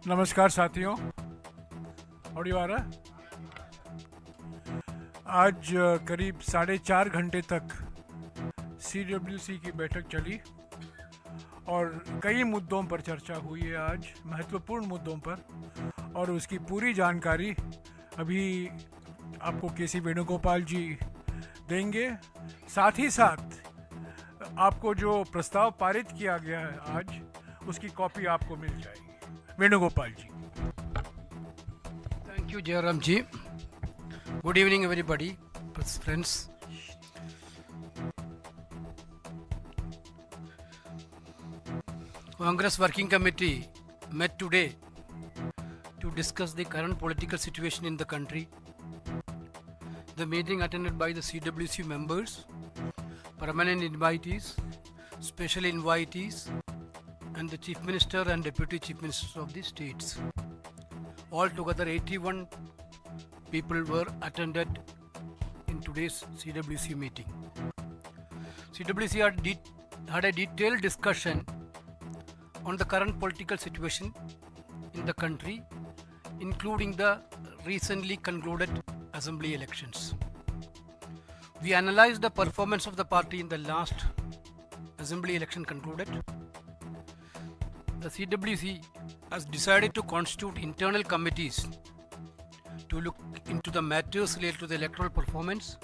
नमस्कार साथियों। ऑडियो आ रहा है? आज करीब 4.5 घंटे तक CWC की बैठक चली और कई मुद्दों पर चर्चा हुई है आज, महत्वपूर्ण मुद्दों पर, और उसकी पूरी जानकारी अभी आपको KC वेणुगोपाल जी देंगे। साथ ही साथ आपको जो प्रस्ताव पारित किया गया है आज, उसकी कॉपी आपको मिल जाएगी। वेणुगोपाल जी। Thank you, Jairam ji. Good evening, everybody, friends. Congress Working Committee met today to discuss the current political situation in the country. The meeting attended by the CWC members, permanent invitees, special invitees, and the Chief Minister and Deputy Chief Ministers of the states. Altogether 81 people were attended in today's CWC meeting. CWC had a detailed discussion on the current political situation in the country, including the recently concluded assembly elections. We analyzed the performance of the party in the last assembly election concluded. The CWC has decided to constitute internal committees to look into the matters related to the electoral performance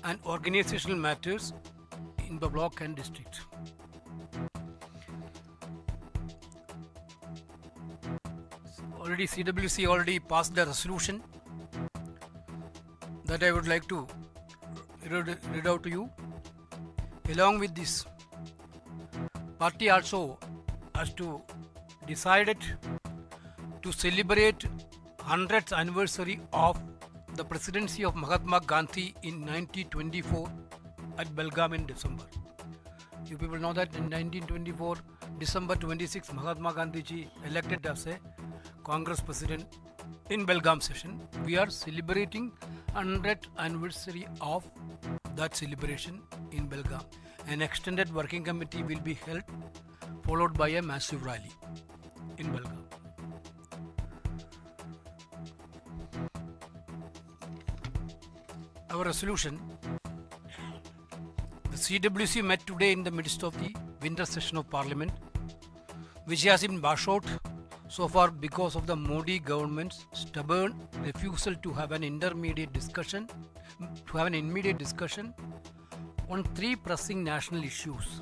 and organizational matters in the block and district. CWC already passed the resolution that I would like to read out to you. Along with this, party also has to decided to celebrate 100th anniversary of the presidency of Mahatma Gandhi in 1924 at Belgaum in December. You people know that in 1924, December 26, Mahatma Gandhi ji elected as a Congress president in Belgaum session. We are celebrating 100th anniversary of that celebration in Belgaum. An extended working committee will be held, followed by a massive rally in Belgaum. Our resolution: the CWC met today in the midst of the winter session of Parliament, which has been washed out so far because of the Modi government's stubborn refusal to have an immediate discussion on three pressing national issues: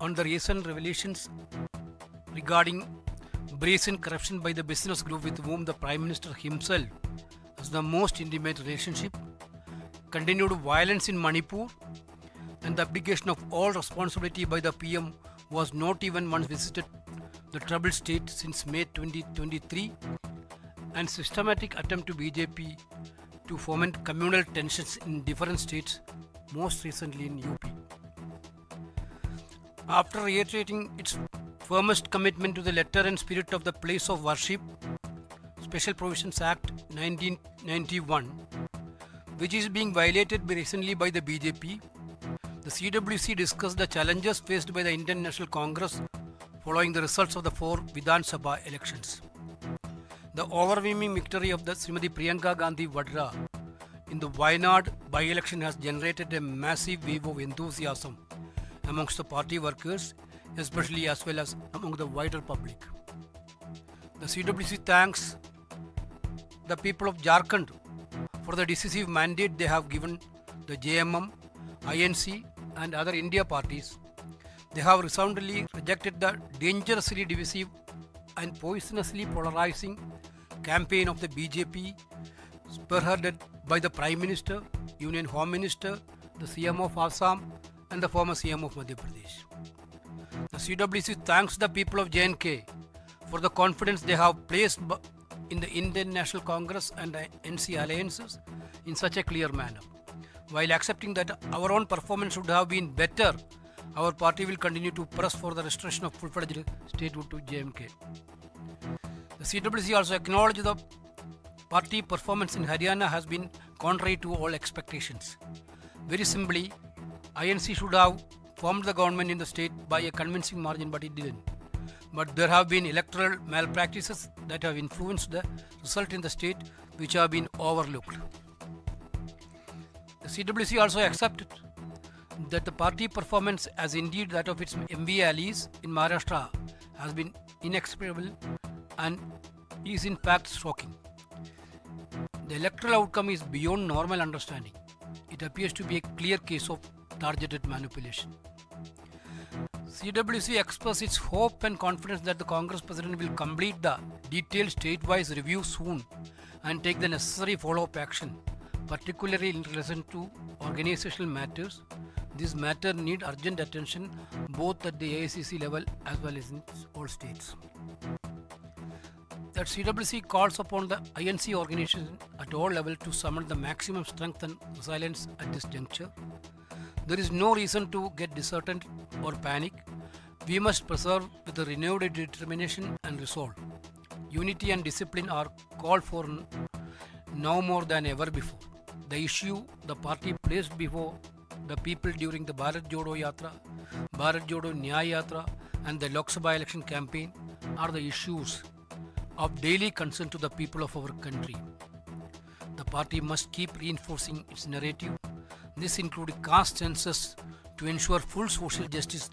on the recent revelations regarding brazen corruption by the business group with whom the Prime Minister himself has the most intimate relationship, continued violence in Manipur, and the abdication of all responsibility by the PM who was not even once visited the troubled state since May 2023, and systematic attempt to BJP to foment communal tensions in different states, most recently in UP. After reiterating its firmest commitment to the letter and spirit of the Place of Worship Special Provisions Act 1991, which is being violated recently by the BJP, the CWC discussed the challenges faced by the Indian National Congress following the results of the 4 Vidhan Sabha elections. The overwhelming victory of the Srimati Priyanka Gandhi Vadra in the Wayanad by-election has generated a massive wave of enthusiasm amongst the party workers, especially as well as among the wider public. The CWC thanks the people of Jharkhand for the decisive mandate they have given the JMM, INC and other India parties. They have resoundingly rejected the dangerously divisive and poisonously polarizing campaign of the BJP, spearheaded by the Prime Minister, Union Home Minister, the CM of Assam and the former CM of Madhya Pradesh. The CWC thanks the people of J&K for the confidence they have placed in the Indian National Congress and the NC alliances in such a clear manner. While accepting that our own performance should have been better, our party will continue to press for the restoration of full-fledged statehood to JMK. The CWC also acknowledged the party performance in Haryana has been contrary to all expectations. Very simply, INC should have formed the government in the state by a convincing margin, but it didn't. but there have been electoral malpractices that have influenced the result in the state which have been overlooked. The CWC also accepted that the party performance, as indeed that of its MV allies in Maharashtra, has been inexplicable and is in fact shocking. The electoral outcome is beyond normal understanding. It appears to be a clear case of targeted manipulation. CWC expresses its hope and confidence that the Congress President will complete the detailed state-wise review soon and take the necessary follow-up action, particularly in relation to organizational matters. This matter need urgent attention both at the AICC level as well as in all states. That CWC calls upon the INC organization at all levels to summon the maximum strength and resilience at this juncture. There is no reason to get disheartened or panic. We must persevere with a renewed determination and resolve. Unity and discipline are called for now more than ever before. The issue the party placed before the people during the Bharat Jodo Yatra, Bharat Jodo Nyaya Yatra and the Lok Sabha election campaign are the issues of daily concern to the people of our country. The party must keep reinforcing its narrative. This includes caste census to ensure full social justice,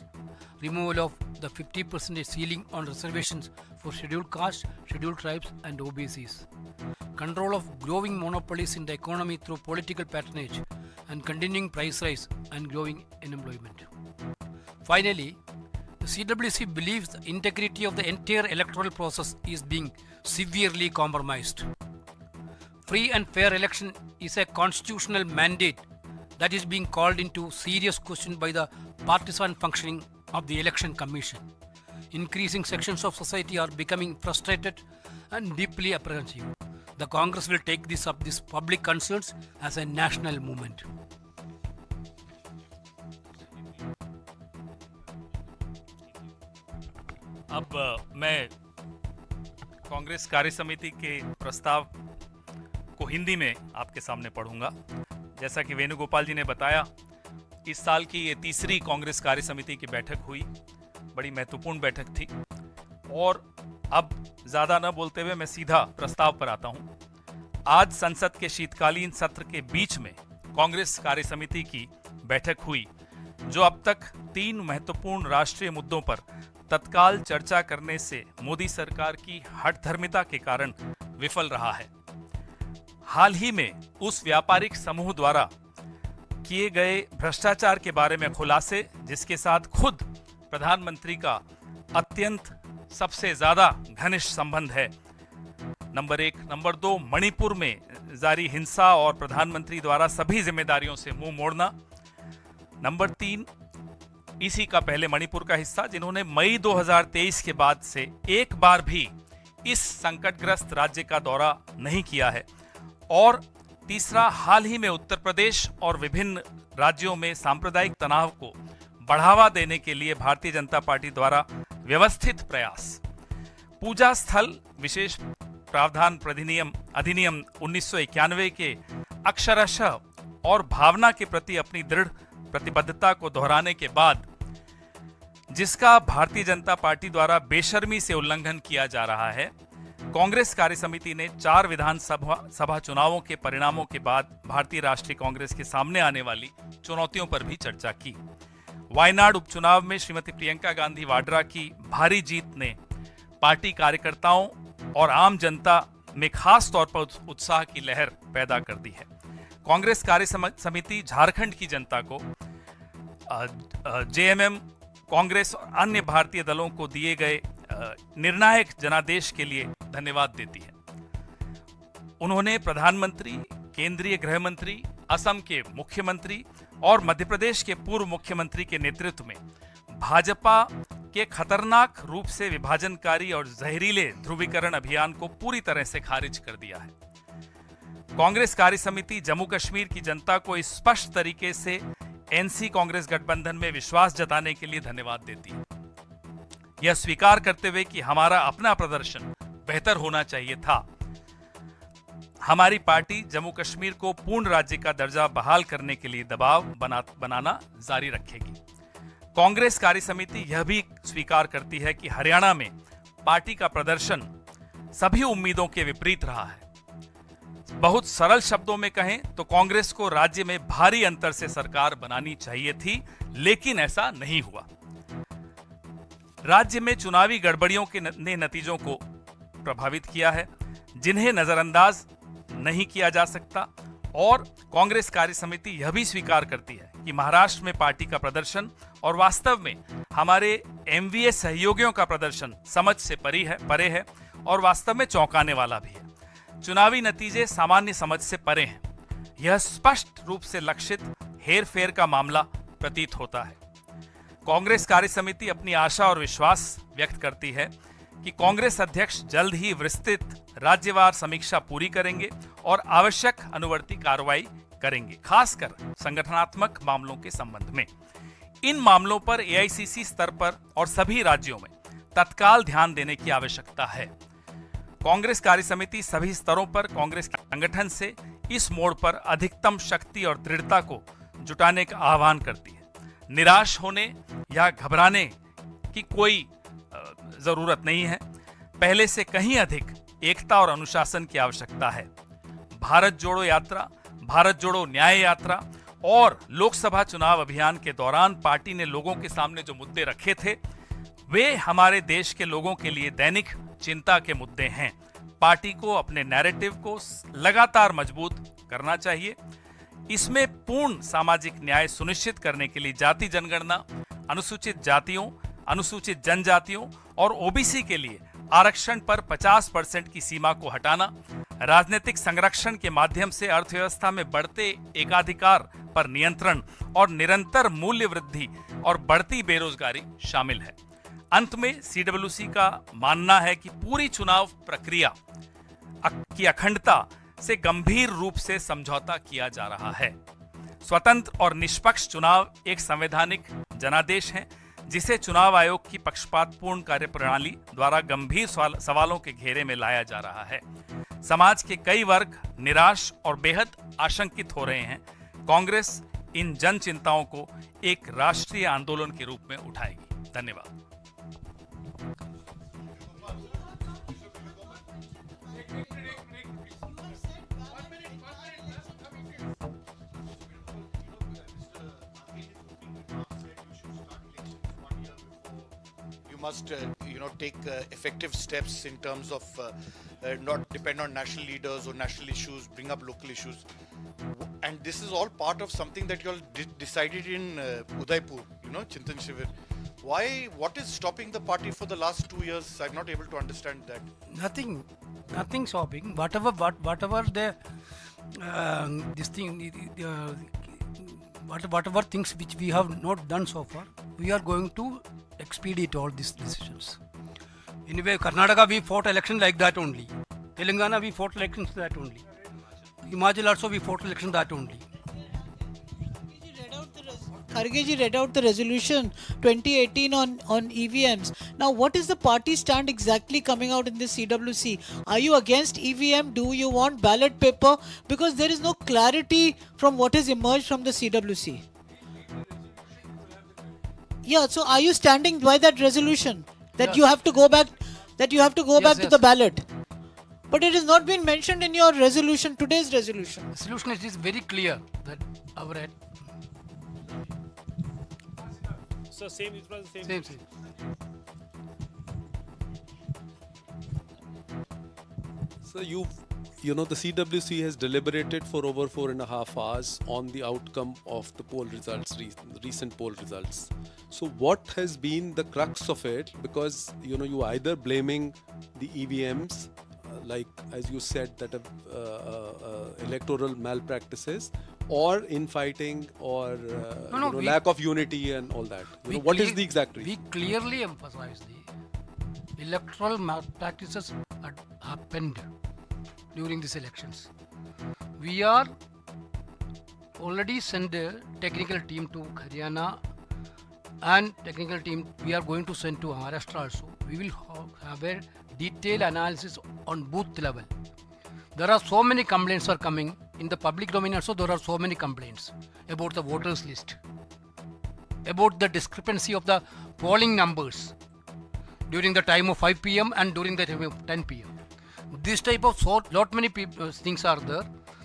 removal of the 50% ceiling on reservations for scheduled castes, scheduled tribes and OBCs, control of growing monopolies in the economy through political patronage and continuing price rise and growing unemployment. Finally, the CWC believes the integrity of the entire electoral process is being severely compromised. Free and fair election is a constitutional mandate that is being called into serious question by the partisan functioning of the Election Commission. Increasing sections of society are becoming frustrated and deeply apprehensive. The Congress will take these public concerns as a national movement. अब मैं कांग्रेस कार्य समिति के प्रस्ताव को हिंदी में आपके सामने पढ़ूंगा। जैसा कि वेणुगोपाल जी ने बताया, इस साल की ये तीसरी कांग्रेस कार्य समिति की बैठक हुई। बड़ी महत्वपूर्ण बैठक थी और अब ज्यादा न बोलते हुए मैं सीधा प्रस्ताव पर आता हूं। आज संसद के शीतकालीन सत्र के बीच में कांग्रेस कार्य समिति की बैठक हुई, जो अब तक 3 महत्वपूर्ण राष्ट्रीय मुद्दों पर तत्काल चर्चा करने से मोदी सरकार की हठधर्मिता के कारण विफल रहा है। हाल ही में उस व्यापारिक समूह द्वारा किए गए भ्रष्टाचार के बारे में खुलासे, जिसके साथ खुद प्रधानमंत्री का अत्यंत सबसे ज्यादा घनिष्ठ संबंध है, नंबर 1। नंबर 2, मणिपुर में जारी हिंसा और प्रधानमंत्री द्वारा सभी जिम्मेदारियों से मुंह मोड़ना। नंबर 3, इसी का पहले मणिपुर का हिस्सा, जिन्होंने मई 2023 के बाद से एक बार भी इस संकटग्रस्त राज्य का दौरा नहीं किया है। और तीसरा, हाल ही में उत्तर प्रदेश और विभिन्न राज्यों में सांप्रदायिक तनाव को बढ़ावा देने के लिए भारतीय जनता पार्टी द्वारा व्यवस्थित प्रयास। पूजा स्थल विशेष प्रावधान अधिनियम 1991 के अक्षरशः और भावना के प्रति अपनी दृढ़ प्रतिबद्धता को दोहराने के बाद, जिसका भारतीय जनता पार्टी द्वारा बेशर्मी से उल्लंघन किया जा रहा है, कांग्रेस कार्य समिति ने 4 विधानसभा चुनावों के परिणामों के बाद भारतीय राष्ट्रीय कांग्रेस के सामने आने वाली चुनौतियों पर भी चर्चा की। वायनाड उपचुनाव में श्रीमती प्रियंका गांधी वाड्रा की भारी जीत ने पार्टी कार्यकर्ताओं और आम जनता में खास तौर पर उत्साह की लहर पैदा कर दी है। कांग्रेस कार्य समिति झारखंड की जनता को जेएमएम, कांग्रेस और अन्य भारतीय दलों को दिए गए निर्णायक जनादेश के लिए धन्यवाद देती है। उन्होंने प्रधानमंत्री, केंद्रीय गृह मंत्री, असम के मुख्यमंत्री और मध्य प्रदेश के पूर्व मुख्यमंत्री के नेतृत्व में भाजपा के खतरनाक रूप से विभाजनकारी और जहरीले ध्रुवीकरण अभियान को पूरी तरह से खारिज कर दिया है। कांग्रेस कार्य समिति जम्मू कश्मीर की जनता को स्पष्ट तरीके से एनसी कांग्रेस गठबंधन में विश्वास जताने के लिए धन्यवाद देती है, यह स्वीकार करते हुए कि हमारा अपना प्रदर्शन बेहतर होना चाहिए था। हमारी पार्टी जम्मू कश्मीर को पूर्ण राज्य का दर्जा बहाल करने के लिए दबाव बनाना जारी रखेगी। कांग्रेस कार्य समिति यह भी स्वीकार करती है कि हरियाणा में पार्टी का प्रदर्शन सभी उम्मीदों के विपरीत रहा है। बहुत सरल शब्दों में कहें तो कांग्रेस को राज्य में भारी अंतर से सरकार बनानी चाहिए थी, लेकिन ऐसा नहीं हुआ। राज्य में चुनावी गड़बड़ियों के ने नतीजों को प्रभावित किया है, जिन्हें नजरअंदाज नहीं किया जा सकता। और कांग्रेस कार्य समिति यह भी स्वीकार करती है कि महाराष्ट्र में पार्टी का प्रदर्शन और वास्तव में हमारे एमवीए सहयोगियों का प्रदर्शन समझ से परे है और वास्तव में चौंकाने वाला भी है। चुनावी नतीजे सामान्य समझ से परे हैं। यह स्पष्ट रूप से लक्षित हेरफेर का मामला प्रतीत होता है। कांग्रेस कार्य समिति अपनी आशा और विश्वास व्यक्त करती है कि कांग्रेस अध्यक्ष जल्द ही विस्तृत राज्यवार समीक्षा पूरी करेंगे और आवश्यक अनुवर्ती कार्रवाई करेंगे, खासकर संगठनात्मक मामलों के संबंध में। इन मामलों पर एआईसीसी स्तर पर और सभी राज्यों में तत्काल ध्यान देने की आवश्यकता है। कांग्रेस कार्य समिति सभी स्तरों पर कांग्रेस के संगठन से इस मोड़ पर अधिकतम शक्ति और दृढ़ता को जुटाने का आह्वान करती है। निराश होने या घबराने की कोई जरूरत नहीं है। पहले से कहीं अधिक एकता और अनुशासन की आवश्यकता है। भारत जोड़ो यात्रा, भारत जोड़ो न्याय यात्रा और लोकसभा चुनाव अभियान के दौरान पार्टी ने लोगों के सामने जो मुद्दे रखे थे, वे हमारे देश के लोगों के लिए दैनिक चिंता के मुद्दे हैं। पार्टी को अपने नैरेटिव को लगातार मजबूत करना चाहिए। इसमें पूर्ण सामाजिक न्याय सुनिश्चित करने के लिए जाति जनगणना, अनुसूचित जातियों, अनुसूचित जनजातियों और ओबीसी के लिए आरक्षण पर 50% की सीमा को हटाना, राजनीतिक संरक्षण के माध्यम से अर्थव्यवस्था में बढ़ते एकाधिकार पर नियंत्रण और निरंतर मूल्य वृद्धि और बढ़ती बेरोजगारी शामिल है। अंत में सीडब्ल्यूसी का मानना है कि पूरी चुनाव प्रक्रिया की अखंडता से गंभीर रूप से समझौता किया जा रहा है। स्वतंत्र और निष्पक्ष चुनाव एक संवैधानिक जनादेश है, जिसे चुनाव आयोग की पक्षपातपूर्ण कार्यप्रणाली द्वारा गंभीर सवालों के घेरे में लाया जा रहा है। समाज के कई वर्ग निराश और बेहद आशंकित हो रहे हैं। कांग्रेस इन जन चिंताओं को एक राष्ट्रीय आंदोलन के रूप में उठाएगी। धन्यवाद। Must take effective steps in terms of not depend on national leaders or national issues, bring up local issues, and this is all part of something that you all decided in Udaipur, Chintan Shivir. Why? What is stopping the party for the last 2 years? I'm not able to understand that. Nothing stopping. Whatever whatever things which we have not done so far, we are going to expedite all these decisions. Anyway, Karnataka we fought election like that only. Telangana we fought elections that only. Himachal also we fought election that only. Kharge ji read out the resolution 2018 on EVMs. Now, what is the party stand exactly coming out in the CWC? Are you against EVM? Do you want ballot paper? Because there is no clarity from what has emerged from the CWC. Yeah, so are you standing by that resolution that Yes. you have to go back Yes, to the ballot? But it has not been mentioned in your resolution, today's resolution. The solution is very clear that our So same. same. So the CWC has deliberated for over 4.5 hours on the outcome of the poll results, recent poll results. So what has been the crux of it? Because you either blaming the EVMs, like as you said, that electoral malpractices, or infighting, or lack of unity and all that. What is the exact reason? We clearly emphasize the electoral malpractices had happened during these elections. We are already sent a technical team to Haryana, and technical team we are going to send to Maharashtra also. We will have a detailed analysis on booth level. There are so many complaints are coming in the public domain also. There are so many complaints about the voters list. about the discrepancy of the polling numbers during the time of 5 p.m. and during the time of 10 p.m. This type of lot many things are there.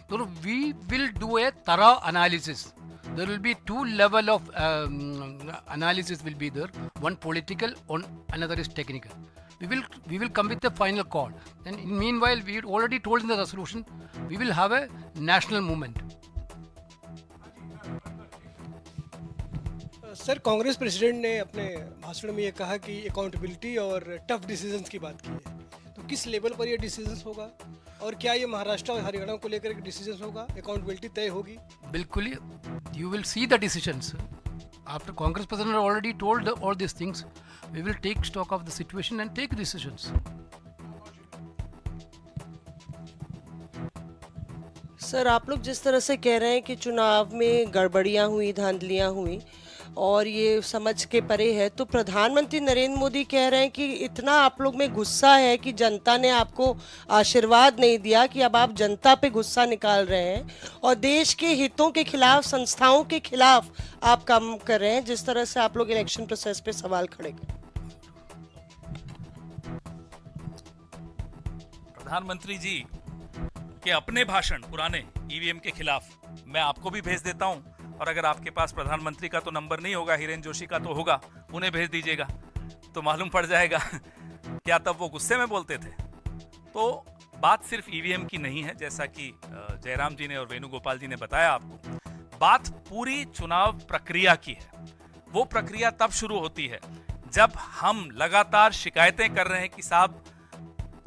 So we will do a thorough analysis. There will be two level of analysis will be there. One political, one another is technical. We will come with the final call. And in meanwhile, we already told in the resolution, we will have a national movement. Sir, Congress president ने अपने भाषण में ये कहा कि accountability और tough decisions की बात की है, तो किस लेवल पर ये डिसीजंस होगा और क्या ये महाराष्ट्र और हरियाणा को लेकर के डिसीजंस होगा, अकाउंटेबिलिटी तय होगी? बिल्कुल, you will see the decisions. After Congress President already told all these things, we will take stock of the situation and take decisions. Sir, आप लोग जिस तरह से कह रहे हैं कि चुनाव में गड़बड़ियां हुई, धांधलियां हुई और ये समझ के परे है, तो प्रधानमंत्री नरेंद्र मोदी कह रहे हैं कि इतना आप लोग में गुस्सा है कि जनता ने आपको आशीर्वाद नहीं दिया कि अब आप जनता पे गुस्सा निकाल रहे हैं और देश के हितों के खिलाफ, संस्थाओं के खिलाफ आप काम कर रहे हैं, जिस तरह से आप लोग इलेक्शन प्रोसेस पे सवाल खड़े कर। प्रधानमंत्री जी के अपने भाषण पुराने ईवीएम के खिलाफ मैं आपको भी भेज देता हूं, और अगर आपके पास प्रधानमंत्री का तो नंबर नहीं होगा, हिरेन जोशी का तो होगा, उन्हें भेज दीजिएगा तो मालूम पड़ जाएगा क्या तब वो गुस्से में बोलते थे। तो बात सिर्फ ईवीएम की नहीं है, जैसा कि जयराम जी ने और वेणुगोपाल जी ने बताया आपको, बात पूरी चुनाव प्रक्रिया की है। वो प्रक्रिया तब शुरू होती है जब हम लगातार शिकायतें कर रहे हैं कि साहब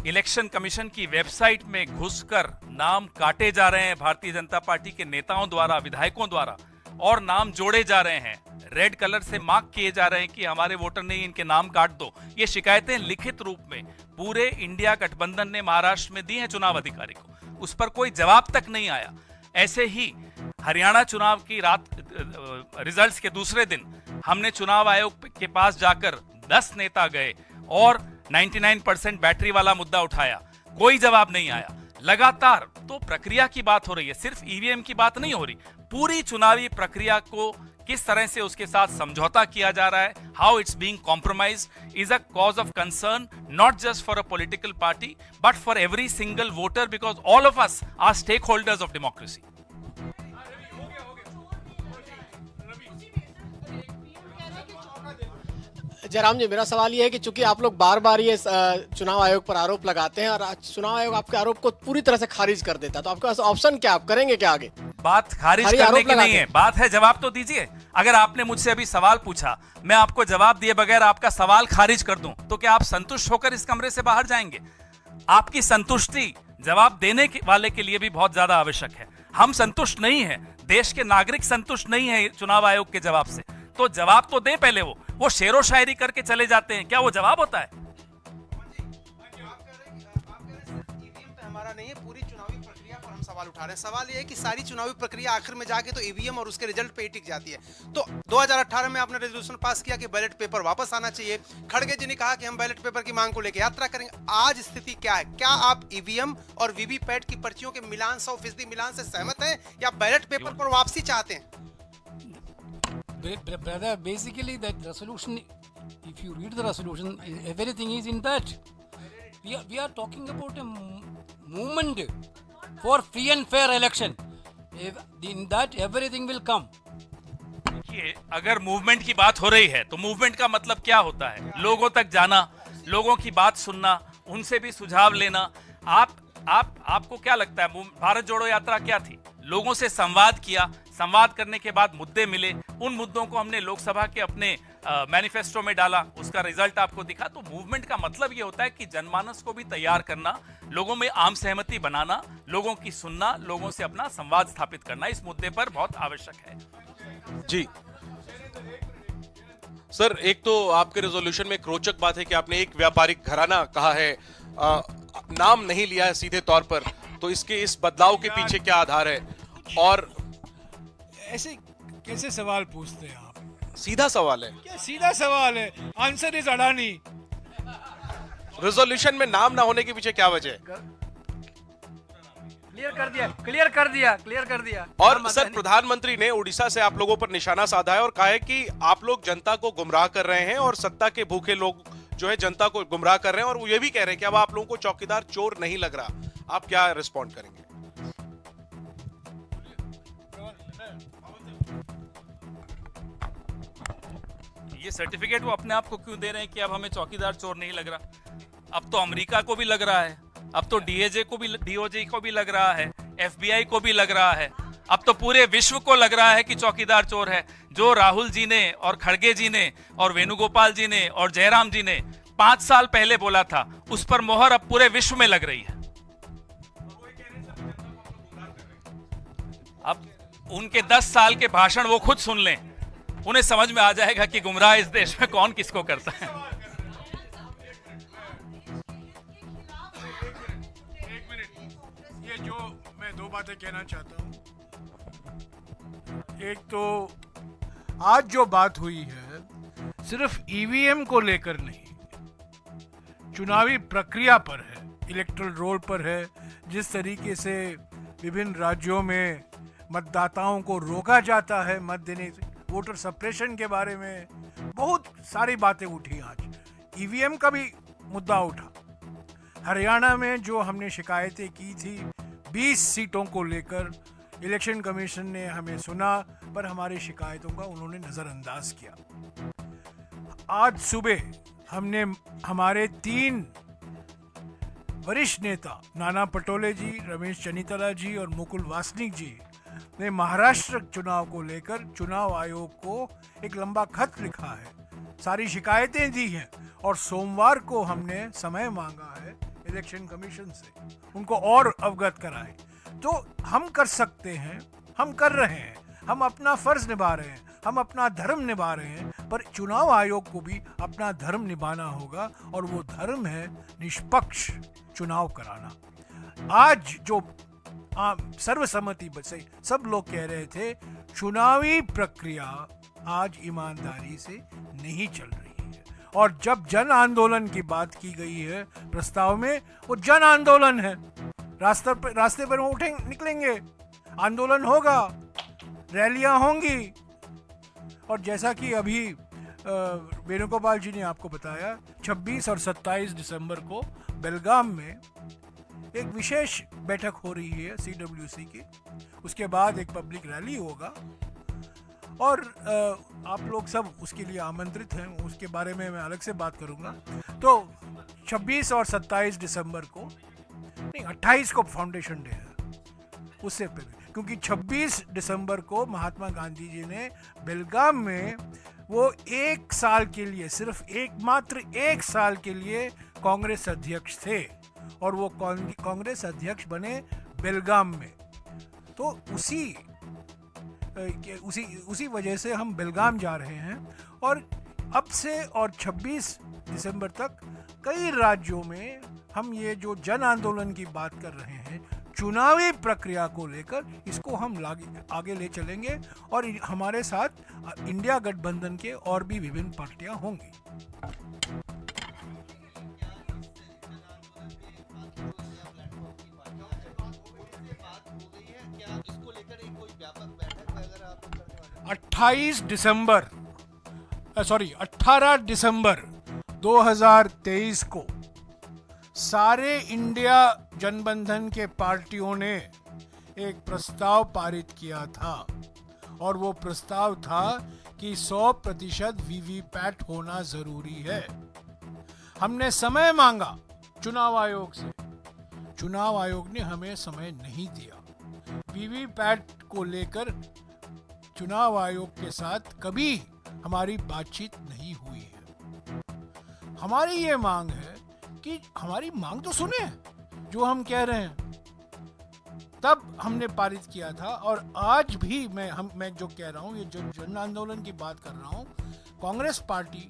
इलेक्शन कमीशन की वेबसाइट में घुसकर नाम काटे जा रहे हैं भारतीय जनता पार्टी के नेताओं द्वारा, विधायकों द्वारा, और नाम जोड़े जा रहे हैं, रेड कलर से मार्क किए जा रहे हैं कि हमारे वोटर नहीं, इनके नाम काट दो। ये शिकायतें लिखित रूप में पूरे इंडिया गठबंधन ने महाराष्ट्र में दी हैं चुनाव अधिकारी को, उस पर कोई जवाब तक नहीं आया। ऐसे ही हरियाणा चुनाव की रात रिजल्ट्स के दूसरे दिन हमने चुनाव आयोग के पास जाकर 10 नेता गए और 99% बैटरी वाला मुद्दा उठाया, कोई जवाब नहीं आया। लगातार तो प्रक्रिया की बात हो रही है, सिर्फ ईवीएम की बात नहीं हो रही, पूरी चुनावी प्रक्रिया को किस तरह से उसके साथ समझौता किया जा रहा है, how it's being compromise is a cause of concern, not just for a political party but for every single voter, because all of us are stake holders of democracy. Jairam ji, मेरा सवाल ये है कि चूंकि आप लोग बार बार ये चुनाव आयोग पर आरोप लगाते हैं और आज चुनाव आयोग आपके आरोप को पूरी तरह से खारिज कर देता है, तो आपके पास ऑप्शन क्या, आप करेंगे क्या आगे? बात खारिज करने की नहीं है, बात है जवाब तो दीजिए। अगर आपने मुझसे अभी सवाल पूछा, मैं आपको जवाब दिए बगैर आपका सवाल खारिज कर दूं, तो क्या आप संतुष्ट होकर इस कमरे से बाहर जाएंगे? आपकी संतुष्टि जवाब देने वाले के लिए भी बहुत ज्यादा आवश्यक है। हम संतुष्ट नहीं है, देश के नागरिक संतुष्ट नहीं है चुनाव आयोग के जवाब से, तो जवाब तो दे पहले। वो शेरो शायरी करके चले जाते हैं, क्या वो जवाब होता है? हमारा नहीं है, पूरी चुनावी प्रक्रिया पर हम सवाल उठा रहे हैं। सवाल ये है कि सारी चुनावी प्रक्रिया आखिर में जाके तो ईवीएम और उसके रिजल्ट पे ही टिक जाती है। तो 2018 में आपने रेजोल्यूशन पास किया कि बैलेट पेपर वापस आना चाहिए। खड़गे जी ने कहा कि हम बैलेट पेपर की मांग को लेकर यात्रा करेंगे। आज स्थिति क्या है? क्या आप ईवीएम और वीवीपैट की पर्चियों के मिलान 100% मिलान से सहमत हैं या बैलेट पेपर पर वापसी चाहते हैं? Brother, basically that resolution, if you read the resolution, everything is in that. We are talking about a movement for free and fair election. In that everything will come. देखिए, अगर movement की बात हो रही है तो मूवमेंट का मतलब क्या होता है? लोगों तक जाना, लोगों की बात सुनना, उनसे भी सुझाव लेना। आपको क्या लगता है भारत जोड़ो यात्रा क्या थी? लोगों से संवाद किया, संवाद करने के बाद मुद्दे मिले, उन मुद्दों को हमने लोकसभा के अपने मैनिफेस्टो में डाला, उसका रिजल्ट आपको दिखा। तो मूवमेंट का मतलब ये होता है कि जनमानस को भी तैयार करना, लोगों में आम सहमति बनाना, लोगों की सुनना, लोगों से अपना संवाद स्थापित करना इस मुद्दे पर बहुत आवश्यक है। जी सर, एक तो आपके रेजोल्यूशन में एक रोचक बात है कि आपने एक व्यापारिक घराना कहा है, नाम नहीं लिया है सीधे तौर पर, तो इसके इस बदलाव के पीछे क्या आधार है? और ऐसे कैसे सवाल पूछते हैं आप? सीधा सवाल है। क्या सीधा सवाल है? Answer is Adani. रेजोल्यूशन में नाम ना होने के पीछे क्या वजह है? क्लियर कर दिया। और सर, प्रधानमंत्री ने उड़ीसा से आप लोगों पर निशाना साधा है और कहा है कि आप लोग जनता को गुमराह कर रहे हैं और सत्ता के भूखे लोग जो है जनता को गुमराह कर रहे हैं, और वो ये भी कह रहे हैं कि अब आप लोगों को चौकीदार चोर नहीं लग रहा। आप क्या रिस्पॉन्ड करेंगे? ये सर्टिफिकेट वो अपने आप को क्यों दे रहे हैं कि अब हमें चौकीदार चोर नहीं लग रहा? अब तो अमेरिका को भी लग रहा है, अब तो डीओजे को भी लग रहा है, एफबीआई को भी लग रहा है, अब तो पूरे विश्व को लग रहा है कि चौकीदार चोर है। जो राहुल जी ने और खड़गे जी ने और वेणुगोपाल जी ने और जयराम जी ने 5 साल पहले बोला था, उस पर मोहर अब पूरे विश्व में लग रही है। अब उनके 10 साल के भाषण वो खुद सुन लें, उन्हें समझ में आ जाएगा कि गुमराह इस देश में कौन किसको करता है। एक मिनट, ये जो मैं 2 बातें कहना चाहता हूँ। एक तो आज जो बात हुई है सिर्फ ईवीएम को लेकर नहीं, चुनावी प्रक्रिया पर है, इलेक्टोरल रोल पर है। जिस तरीके से विभिन्न राज्यों में मतदाताओं को रोका जाता है मत देने से, वोटर सप्रेशन के बारे में बहुत सारी बातें उठी। आज ईवीएम का भी मुद्दा उठा। हरियाणा में जो हमने शिकायतें की थी 20 सीटों को लेकर, इलेक्शन कमीशन ने हमें सुना पर हमारी शिकायतों का उन्होंने नज़रअंदाज किया। आज सुबह हमने हमारे 3 वरिष्ठ नेता नाना पटोले जी, रमेश चन्नीतला जी और मुकुल वासनिक जी ने महाराष्ट्र चुनाव को लेकर चुनाव आयोग को एक लंबा खत लिखा है, सारी शिकायतें दी हैं और सोमवार को हमने समय मांगा है इलेक्शन कमीशन से, उनको और अवगत कराएं। तो हम कर सकते हैं, हम कर रहे हैं, हम अपना फर्ज निभा रहे हैं, हम अपना धर्म निभा रहे हैं, पर चुनाव आयोग को भी अपना धर्म निभाना होगा और वो धर्म है निष्पक्ष चुनाव कराना। आज जो सर्वसम्मति से सब लोग कह रहे थे चुनावी प्रक्रिया आज ईमानदारी से नहीं चल रही है, और जब जन आंदोलन की बात की गई है प्रस्ताव में, वो जन आंदोलन है। रास्ते पर उठेंगे, निकलेंगे, आंदोलन होगा, रैलियां होंगी। और जैसा कि अभी वेणुगोपाल जी ने आपको बताया, 26 और 27 दिसंबर को बेलगाम में एक विशेष बैठक हो रही है सीडब्ल्यूसी की, उसके बाद एक पब्लिक रैली होगा और आप लोग सब उसके लिए आमंत्रित हैं, उसके बारे में मैं अलग से बात करूंगा। तो 26 और 27 दिसंबर को, नहीं 28 को फाउंडेशन डे है, उससे पहले, क्योंकि 26 दिसंबर को महात्मा गांधी जी ने बेलगाम में वो 1 साल के लिए, सिर्फ मात्र 1 साल के लिए कांग्रेस अध्यक्ष थे और वो कांग्रेस अध्यक्ष बने बेलगाम में। तो उसी वजह से हम बेलगाम जा रहे हैं और अब से और 26 दिसंबर तक कई राज्यों में हम ये जो जन आंदोलन की बात कर रहे हैं चुनावी प्रक्रिया को लेकर, इसको हम आगे ले चलेंगे और हमारे साथ इंडिया गठबंधन के और भी विभिन्न पार्टियां होंगी। दिसंबर 18 दिसंबर 2023 को सारे इंडिया जनबंधन के पार्टियों ने एक प्रस्ताव पारित किया था और वो प्रस्ताव था कि 100% वीवीपैट होना जरूरी है। हमने समय मांगा चुनाव आयोग से, चुनाव आयोग ने हमें समय नहीं दिया। वीवीपैट को लेकर चुनाव आयोग के साथ कभी हमारी बातचीत नहीं हुई है। हमारी ये मांग है कि हमारी मांग तो सुने, जो हम कह रहे हैं, तब हमने पारित किया था। और आज भी मैं जो कह रहा हूँ, ये जो जन आंदोलन की बात कर रहा हूँ, कांग्रेस पार्टी,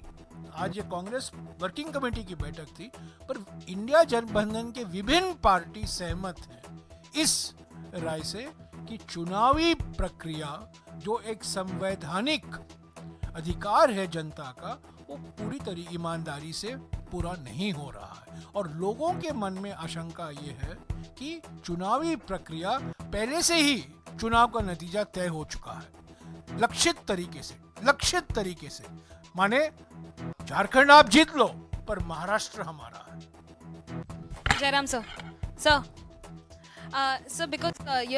आज ये कांग्रेस वर्किंग कमेटी की बैठक थी, पर इंडिया गठबंधन के विभिन्न पार्टी सहमत हैं इस राय से कि चुनावी प्रक्रिया जो एक संवैधानिक अधिकार है जनता का, वो पूरी तरह ईमानदारी से पूरा नहीं हो रहा है। और लोगों के मन में आशंका ये है कि चुनावी प्रक्रिया पहले से ही चुनाव का नतीजा तय हो चुका है, लक्षित तरीके से माने झारखंड आप जीत लो पर महाराष्ट्र हमारा है। Jairam sir. Sir. Sir, because you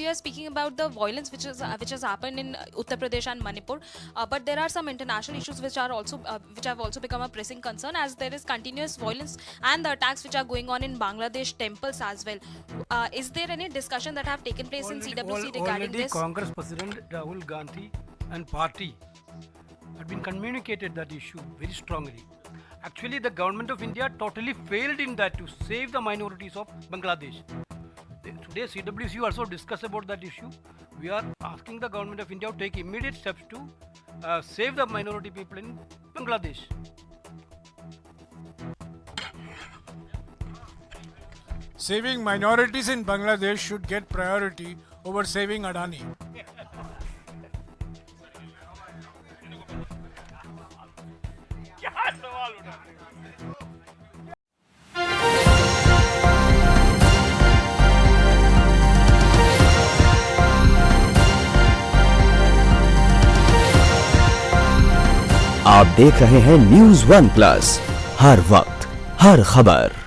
are speaking about the violence which has happened in Uttar Pradesh and Manipur, but there are some international issues which have also become a pressing concern, as there is continuous violence and the attacks which are going on in Bangladesh temples as well. Is there any discussion that have taken place in CWC regarding already this? Congress President Rahul Gandhi and party had been communicated that issue very strongly. Actually, the government of India totally failed in that to save the minorities of Bangladesh. Today, CWC also discussed about that issue. We are asking the government of India to take immediate steps to save the minority people in Bangladesh. Saving minorities in Bangladesh should get priority over saving Adani. आप देख रहे हैं news 1 plus, हर वक्त हर खबर।